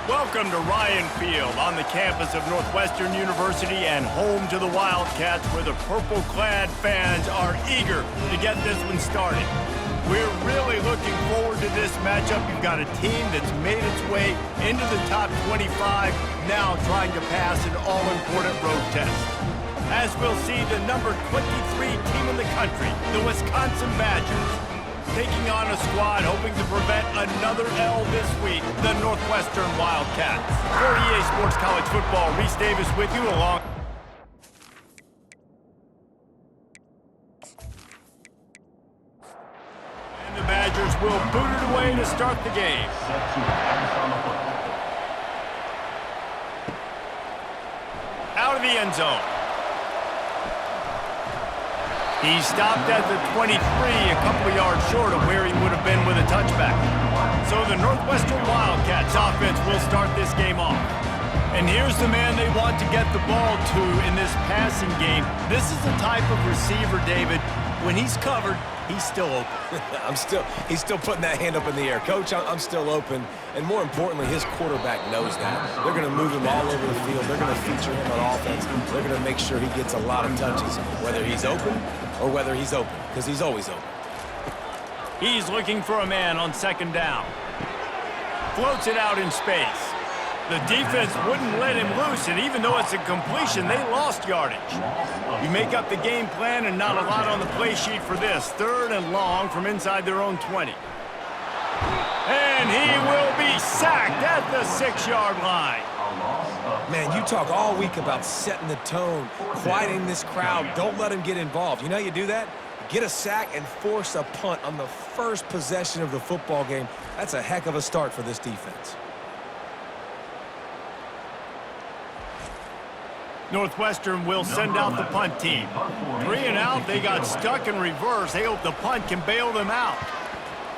Welcome to Ryan Field on the campus of Northwestern University and home to the Wildcats, where the purple-clad fans are eager to get this one started. We're really looking forward to this matchup. You've got a team that's made its way into the top 25, now trying to pass an all-important road test. As we'll see, the number 23 team in the country, the Wisconsin Badgers, taking on a squad hoping to prevent another L this week, the Northwestern Wildcats. For EA Sports College Football, Reese Davis with you along. And the Badgers will boot it away to start the game. Out of the end zone. He stopped at the 23, a couple of yards short of where he would have been with a touchback. So the Northwestern Wildcats offense will start this game off. And here's the man they want to get the ball to in this passing game. This is the type of receiver, David, when he's covered, he's still open. He's still putting that hand up in the air. Coach, I'm still open. And more importantly, his quarterback knows that. They're going to move him all over the field. They're going to feature him on offense. They're going to make sure he gets a lot of touches, whether he's open or whether he's open, because he's always open. He's looking for a man on second down. Floats it out in space. The defense wouldn't let him loose, and even though it's a completion, they lost yardage. You make up the game plan, and not a lot on the play sheet for this. 3rd and long from inside their own 20. And he will be sacked at the 6-yard line. Man, you talk all week about setting the tone, quieting this crowd. Don't let him get involved. You know how you do that? Get a sack and force a punt on the first possession of the football game. That's a heck of a start for this defense. Northwestern will send out the punt team. 3 and out, they got stuck in reverse. They hope the punt can bail them out.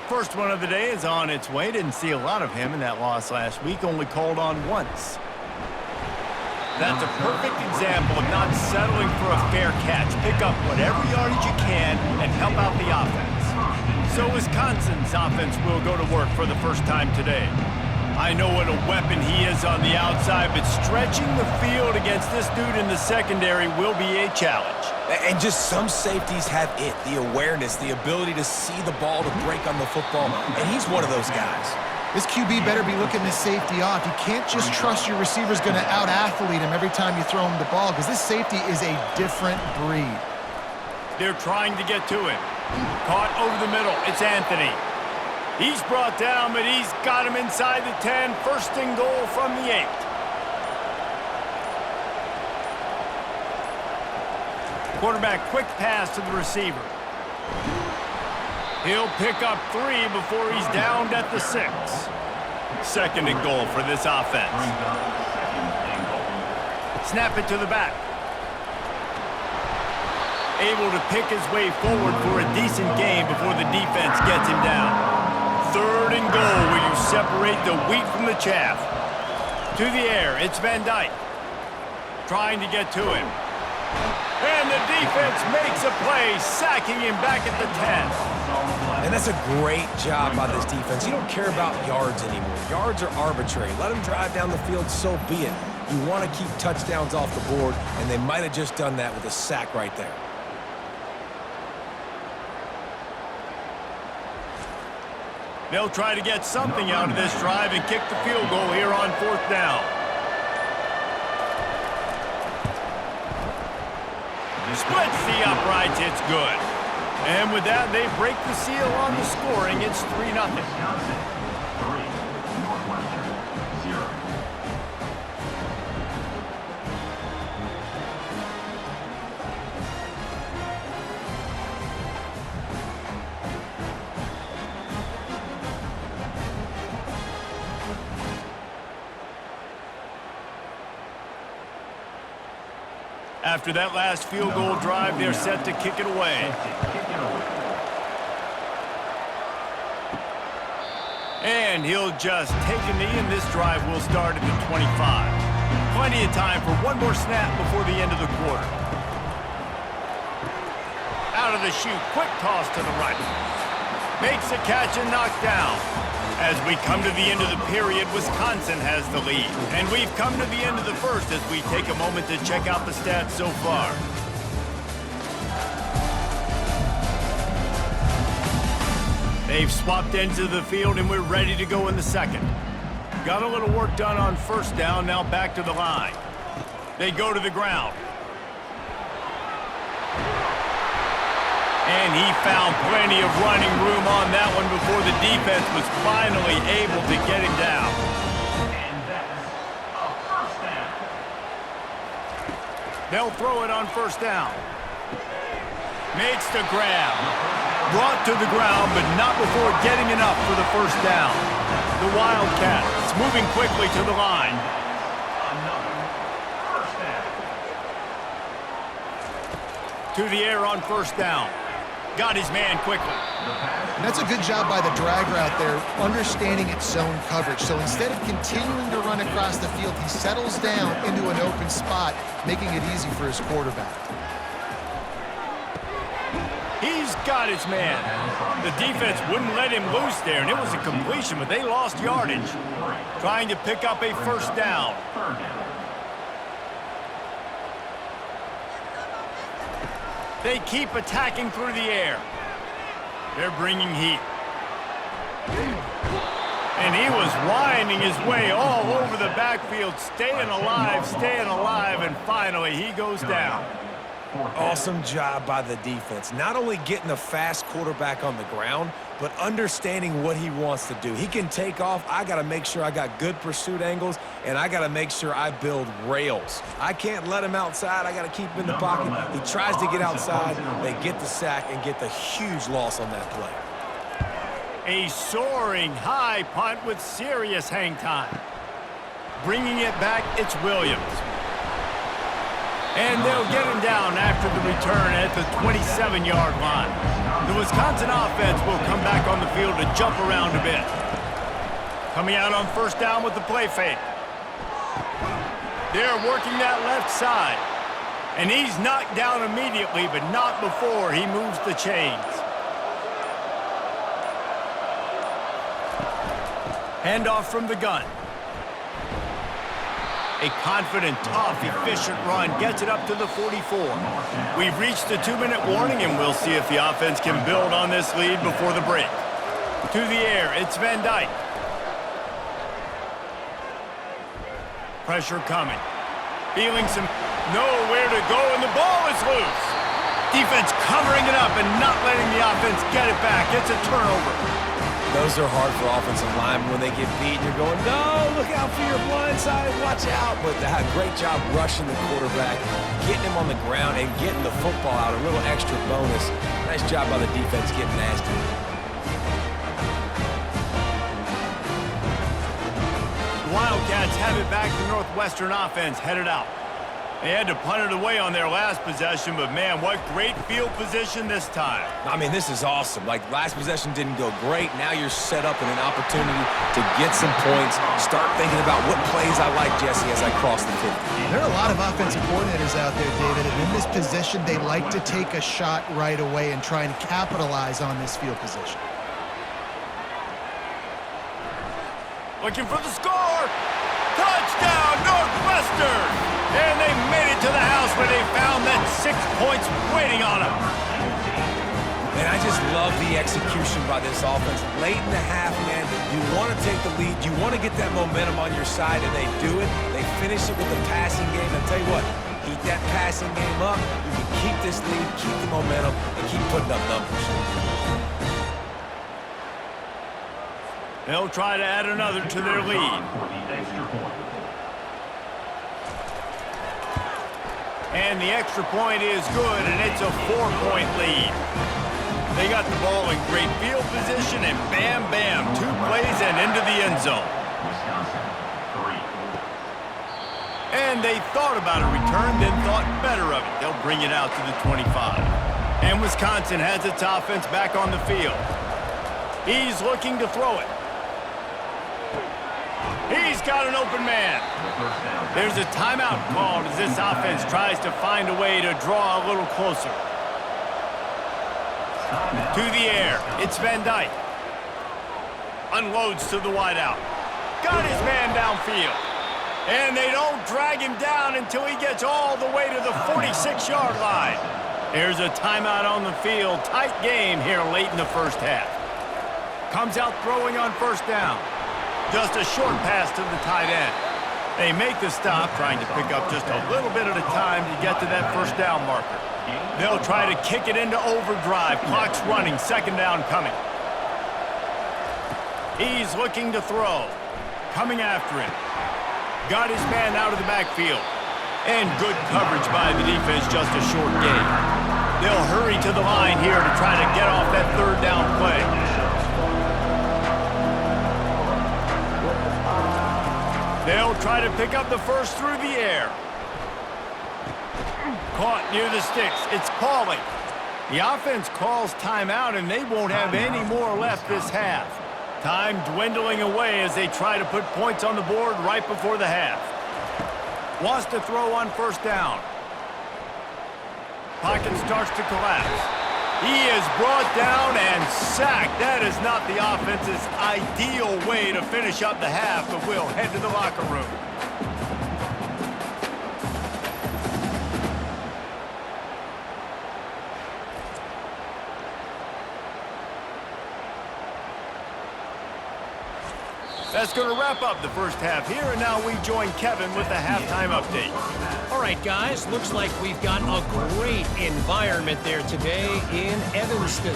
First one of the day is on its way. Didn't see a lot of him in that loss last week, only called on once. That's a perfect example of not settling for a fair catch. Pick up whatever yardage you can and help out the offense. So Wisconsin's offense will go to work for the first time today. I know what a weapon he is on the outside, but stretching the field against this dude in the secondary will be a challenge. And just some safeties have it, the awareness, the ability to see the ball to break on the football, and he's one of those guys. This QB better be looking this safety off. You can't just trust your receiver's going to out-athlete him every time you throw him the ball, because this safety is a different breed. They're trying to get to him. Caught over the middle. It's Anthony. He's brought down, but he's got him inside the 10. 1st and goal from the 8. Quarterback, quick pass to the receiver. He'll pick up 3 before he's downed at the 6. 2nd and goal for this offense. Snap it to the back. Able to pick his way forward for a decent gain before the defense gets him down. 3rd and goal, where you separate the wheat from the chaff. To the air, it's Van Dyke. Trying to get to him. And the defense makes a play, sacking him back at the 10. And that's a great job by this defense. You don't care about yards anymore. Yards are arbitrary. Let them drive down the field, so be it. You want to keep touchdowns off the board, and they might have just done that with a sack right there. They'll try to get something out of this drive and kick the field goal here on 4th down. Splits the uprights, it's good. And with that, they break the seal on the scoring. It's 3-0. After that last field goal drive, they're set to kick it away. And he'll just take a knee, and this drive will start at the 25. Plenty of time for one more snap before the end of the quarter. Out of the chute, quick toss to the right. Makes a catch and knocked down. As we come to the end of the period, Wisconsin has the lead. And we've come to the end of the first as we take a moment to check out the stats so far. They've swapped ends of the field, and we're ready to go in the second. Got a little work done on first down, now back to the line. They go to the ground. And he found plenty of running room on that one before the defense was finally able to get him down. And that's a first down. They'll throw it on first down. Makes the grab. Brought to the ground, but not before getting enough for the first down. The Wildcats moving quickly to the line. Another first down. To the air on first down. Got his man quickly. And that's a good job by the drag route there, understanding its zone coverage. So instead of continuing to run across the field, he settles down into an open spot, making it easy for his quarterback. He's got his man. The defense wouldn't let him loose there, and it was a completion, but they lost yardage. Trying to pick up a first down. They keep attacking through the air. They're bringing heat. And he was winding his way all over the backfield, staying alive, and finally he goes down. Awesome job by the defense. Not only getting a fast quarterback on the ground, but understanding what he wants to do. He can take off. I got to make sure I got good pursuit angles, and I got to make sure I build rails. I can't let him outside. I got to keep him in the pocket. He tries to get outside. They get the sack and get the huge loss on that play. A soaring high punt with serious hang time. Bringing it back, it's Williams. And they'll get him down after the return at the 27-yard line. The Wisconsin offense will come back on the field to jump around a bit. Coming out on first down with the play fake. They're working that left side. And he's knocked down immediately, but not before he moves the chains. Handoff from the gun. A confident, tough, efficient run gets it up to the 44. We've reached the 2-minute warning, and we'll see if the offense can build on this lead before the break. To the air, it's Van Dyke. Pressure coming. Feeling some nowhere to go, and the ball is loose. Defense covering it up and not letting the offense get it back. It's a turnover. Those are hard for offensive linemen when they get beat. You're going, no, look out for your blind side, watch out. But they had a great job rushing the quarterback, getting him on the ground, and getting the football out, a little extra bonus. Nice job by the defense getting nasty. The Wildcats have it back. The Northwestern offense headed out. They had to punt it away on their last possession, but man, what great field position this time. I mean, this is awesome. Like, last possession didn't go great. Now you're set up in an opportunity to get some points. Start thinking about what plays I like, Jesse, as I cross the 50. There are a lot of offensive coordinators out there, David, and in this position, they like to take a shot right away and try and capitalize on this field position. Looking for the score. Touchdown, Northwestern! And they made it to the house where they found that 6 points waiting on them. And I just love the execution by this offense. Late in the half, man, you want to take the lead. You want to get that momentum on your side, and they do it. They finish it with the passing game. And tell you what, keep that passing game up. You can keep this lead, keep the momentum, and keep putting up numbers. They'll try to add another to their lead. And the extra point is good, and it's a 4-point lead. They got the ball in great field position, and bam, bam, 2 plays and into the end zone. And they thought about a return, then thought better of it. They'll bring it out to the 25. And Wisconsin has its offense back on the field. He's looking to throw it. He's got an open man. There's a timeout called as this offense tries to find a way to draw a little closer. To the air, it's Van Dyke. Unloads to the wideout. Got his man downfield. And they don't drag him down until he gets all the way to the 46-yard line. Here's a timeout on the field. Tight game here late in the first half. Comes out throwing on first down. Just a short pass to the tight end. They make the stop, trying to pick up just a little bit at a time to get to that first down marker. They'll try to kick it into overdrive. Clock's running. Second down coming. He's looking to throw. Coming after him. Got his man out of the backfield. And good coverage by the defense, just a short gain. They'll hurry to the line here to try to get off that third down play. They'll try to pick up the first through the air. Caught near the sticks. It's calling. The offense calls timeout, and they won't have any more left this half. Time dwindling away as they try to put points on the board right before the half. Wants to throw on first down. Pocket starts to collapse. He is brought down and sacked. That is not the offense's ideal way to finish up the half, but we'll head to the locker room. That's going to wrap up the first half here, and now we join Kevin with the halftime update. All right, guys, looks like we've got a great environment there today in Evanston.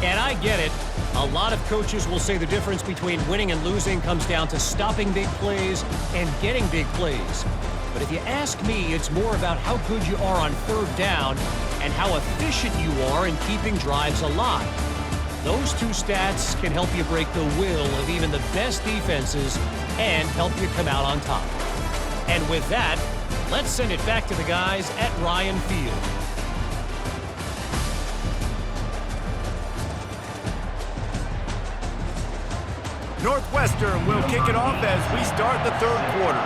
And I get it. A lot of coaches will say the difference between winning and losing comes down to stopping big plays and getting big plays. But if you ask me, it's more about how good you are on third down and how efficient you are in keeping drives alive. Those two stats can help you break the will of even the best defenses and help you come out on top. And with that, let's send it back to the guys at Ryan Field. Northwestern will kick it off as we start the third quarter.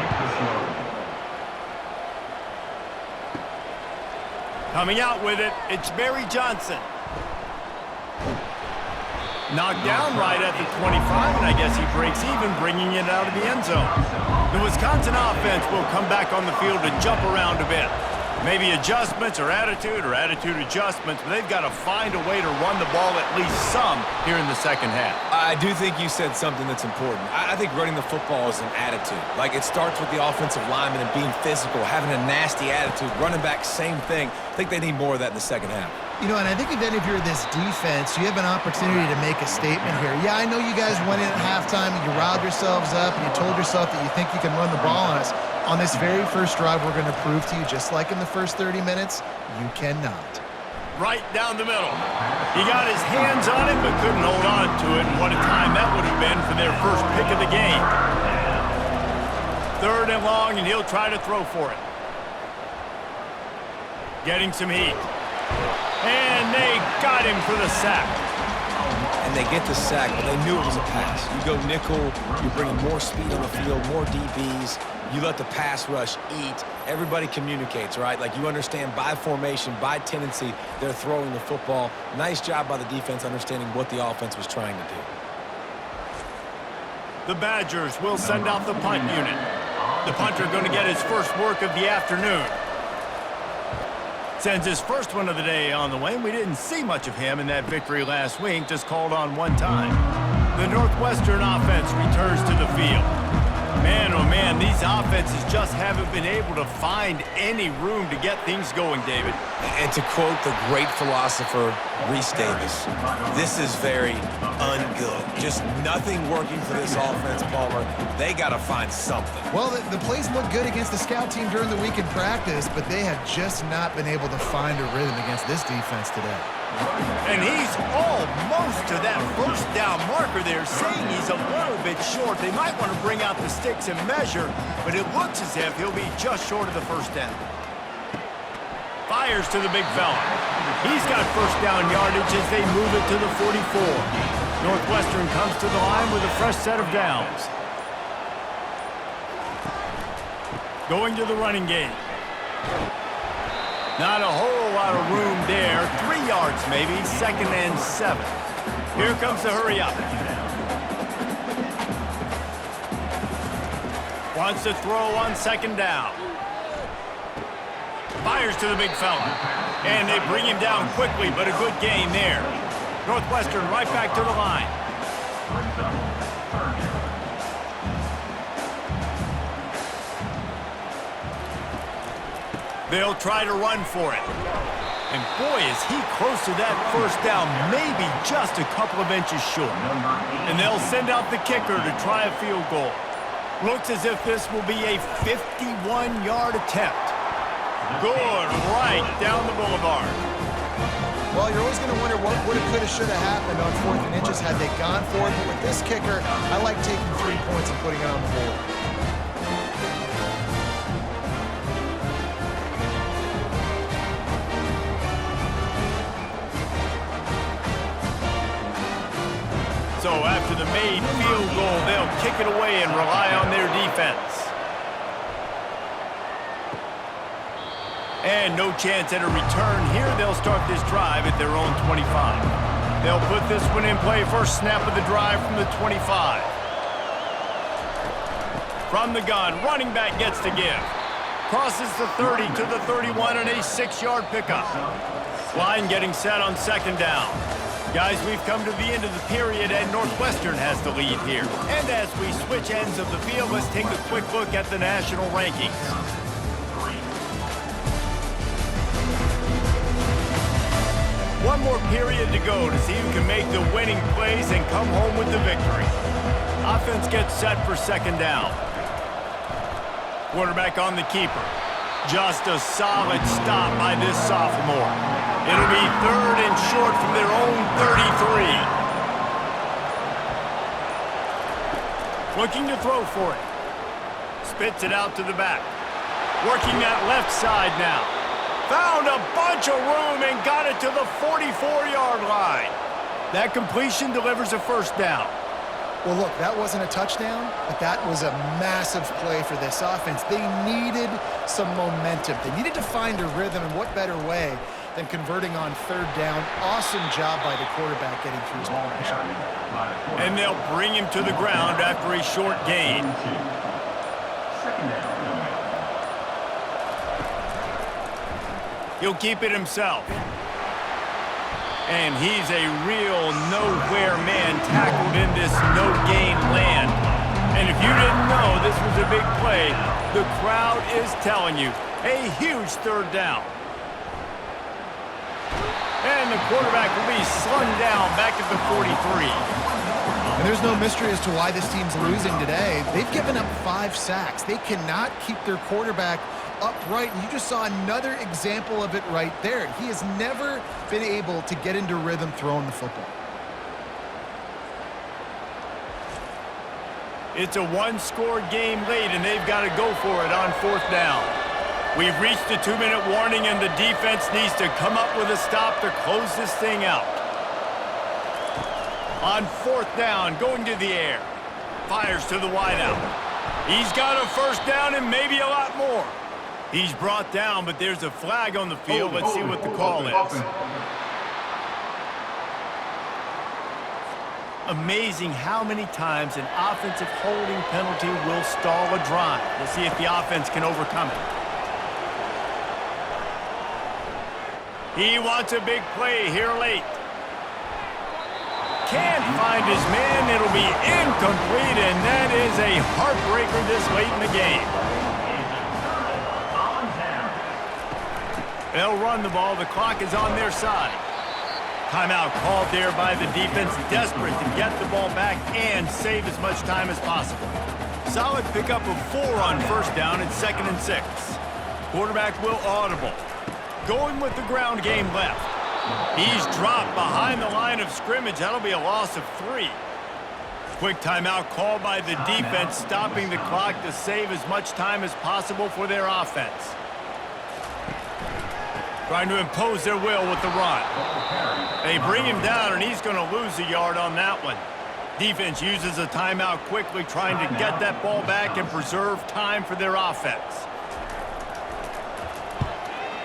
Coming out with it, it's Barry Johnson. Knocked down right at the 25, and I guess he breaks even, bringing it out of the end zone. The Wisconsin offense will come back on the field to jump around a bit. Maybe adjustments or attitude adjustments, but they've got to find a way to run the ball at least some here in the second half. I do think you said something that's important. I think running the football is an attitude. Like, it starts with the offensive lineman and being physical, having a nasty attitude. Running back, same thing. I think they need more of that in the second half. You know, and I think even if you're this defense, you have an opportunity to make a statement here. Yeah, I know you guys went in at halftime and you riled yourselves up and you told yourself that you think you can run the ball on us. On this very first drive, we're going to prove to you, just like in the first 30 minutes, you cannot. Right down the middle. He got his hands on it, but couldn't hold on to it, and what a time that would have been for their first pick of the game. Third and long, and he'll try to throw for it. Getting some heat. And they got him for the sack. And they get the sack, but they knew it was a pass. You go nickel, you're bringing more speed on the field, more DBs. You let the pass rush eat. Everybody communicates, right? Like, you understand by formation, by tendency, they're throwing the football. Nice job by the defense understanding what the offense was trying to do. The Badgers will send out the punt unit. The punter going to get his first work of the afternoon. Sends his first one of the day on the way. We didn't see much of him in that victory last week, just called on one time. The Northwestern offense returns to the field. Man, oh man, these offenses just haven't been able to find any room to get things going, David. And to quote the great philosopher, Reese Davis, this is very ungood. Just nothing working for this offense, Palmer. They got to find something. Well, the plays look good against the scout team during the week in practice, but they have just not been able to find a rhythm against this defense today. And he's almost to that first down marker there, saying he's a little bit short. They might want to bring out the sticks and measure, but it looks as if he'll be just short of the first down. Fires to the big fella. He's got first down yardage as they move it to the 44. Northwestern comes to the line with a fresh set of downs. Going to the running game. Not a whole lot of room there. 3 yards maybe, 2nd and 7. Here comes the hurry up. Wants to throw on second down. Fires to the big fella. And they bring him down quickly, but a good gain there. Northwestern right back to the line. They'll try to run for it. And boy, is he close to that first down, maybe just a couple of inches short. And they'll send out the kicker to try a field goal. Looks as if this will be a 51-yard attempt. Good, right down the boulevard. Well, you're always going to wonder what would have, could have, should have happened on 4th and inches had they gone for it. But with this kicker, I like taking 3 points and putting it on the board. So after the made field goal, they'll kick it away and rely on their defense. And no chance at a return here. They'll start this drive at their own 25. They'll put this one in play. First snap of the drive from the 25. From the gun, running back gets to give. Crosses the 30 to the 31 and a 6-yard pickup. Line getting set on second down. Guys, we've come to the end of the period, and Northwestern has the lead here. And as we switch ends of the field, let's take a quick look at the national rankings. One more period to go to see who can make the winning plays and come home with the victory. Offense gets set for second down. Quarterback on the keeper. Just a solid stop by this sophomore. It'll be 3rd and short from their own 33. Looking to throw for it. Spits it out to the back. Working that left side now. Found a bunch of room and got it to the 44-yard line. That completion delivers a first down. Well, look, that wasn't a touchdown, but that was a massive play for this offense. They needed some momentum. They needed to find a rhythm, and what better way than converting on 3rd down. Awesome job by the quarterback getting through his progression. And they'll bring him to the ground after a short gain. Second down. He'll keep it himself. And he's a real nowhere man tackled in this no-gain land. And if you didn't know this was a big play, the crowd is telling you. A huge 3rd down. And the quarterback will be slung down back at the 43. And there's no mystery as to why this team's losing today. They've given up 5 sacks. They cannot keep their quarterback upright. And you just saw another example of it right there. He has never been able to get into rhythm throwing the football. It's a one-score game late, and they've got to go for it on 4th down. We've reached the 2-minute warning, and the defense needs to come up with a stop to close this thing out. On 4th down, going to the air. Fires to the wideout. He's got a first down and maybe a lot more. He's brought down, but there's a flag on the field. Let's see what the call is. Amazing how many times an offensive holding penalty will stall a drive. We'll see if the offense can overcome it. He wants a big play here late. Can't find his man. It'll be incomplete, and that is a heartbreaker this late in the game. They'll run the ball. The clock is on their side. Timeout called there by the defense, desperate to get the ball back and save as much time as possible. Solid pickup of 4 on 1st down and 2nd and 6. Quarterback will audible. Going with the ground game left. He's dropped behind the line of scrimmage. That'll be a loss of 3. Quick timeout called by the defense, stopping the clock to save as much time as possible for their offense. Trying to impose their will with the run. They bring him down, and he's going to lose a yard on that one. Defense uses a timeout quickly, trying to get that ball back and preserve time for their offense.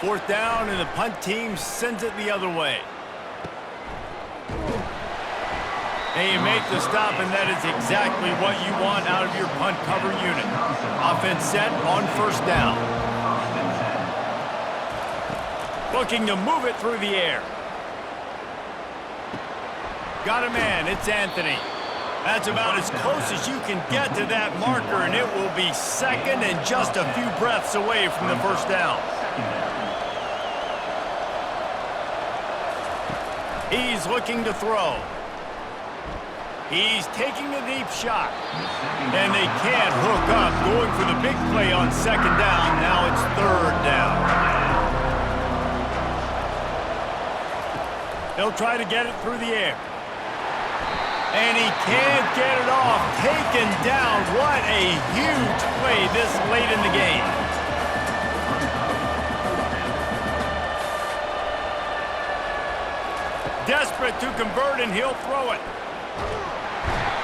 4th down, and the punt team sends it the other way. And you make the stop, and that is exactly what you want out of your punt cover unit. Offense set on first down. Looking to move it through the air. Got a man, it's Anthony. That's about as close as you can get to that marker, and it will be second and just a few breaths away from the first down. He's looking to throw. He's taking a deep shot. And they can't hook up, going for the big play on second down. Now it's third down. He'll try to get it through the air. And he can't get it off. Taken down. What a huge play this late in the game. Desperate to convert, and he'll throw it.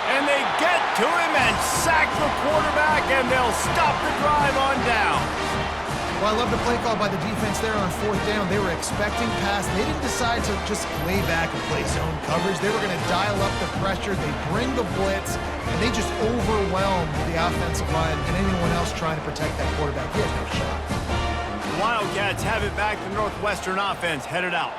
And they get to him and sack the quarterback, and they'll stop the drive on down. Well, I love the play call by the defense there on fourth down. They were expecting pass. They didn't decide to just lay back and play zone coverage. They were going to dial up the pressure. They bring the blitz, and they just overwhelm the offensive line and anyone else trying to protect that quarterback. He had no shot. The Wildcats have it back. The Northwestern offense headed out.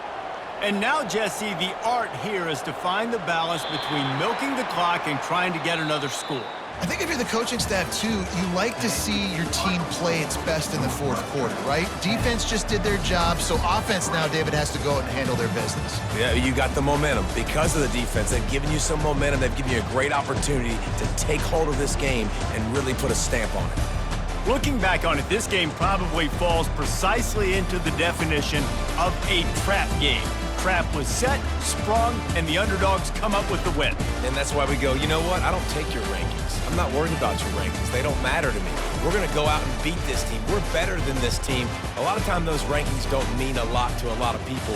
And now, Jesse, the art here is to find the balance between milking the clock and trying to get another score. I think if you're the coaching staff, too, you like to see your team play its best in the fourth quarter, right? Defense just did their job, so offense now, David, has to go out and handle their business. Yeah, you got the momentum. Because of the defense, they've given you some momentum. They've given you a great opportunity to take hold of this game and really put a stamp on it. Looking back on it, this game probably falls precisely into the definition of a trap game. Trap was set, sprung, and the underdogs come up with the win. And that's why we go, you know what? I don't take your rankings. I'm not worried about your rankings. They don't matter to me. We're going to go out and beat this team. We're better than this team. A lot of time those rankings don't mean a lot to a lot of people.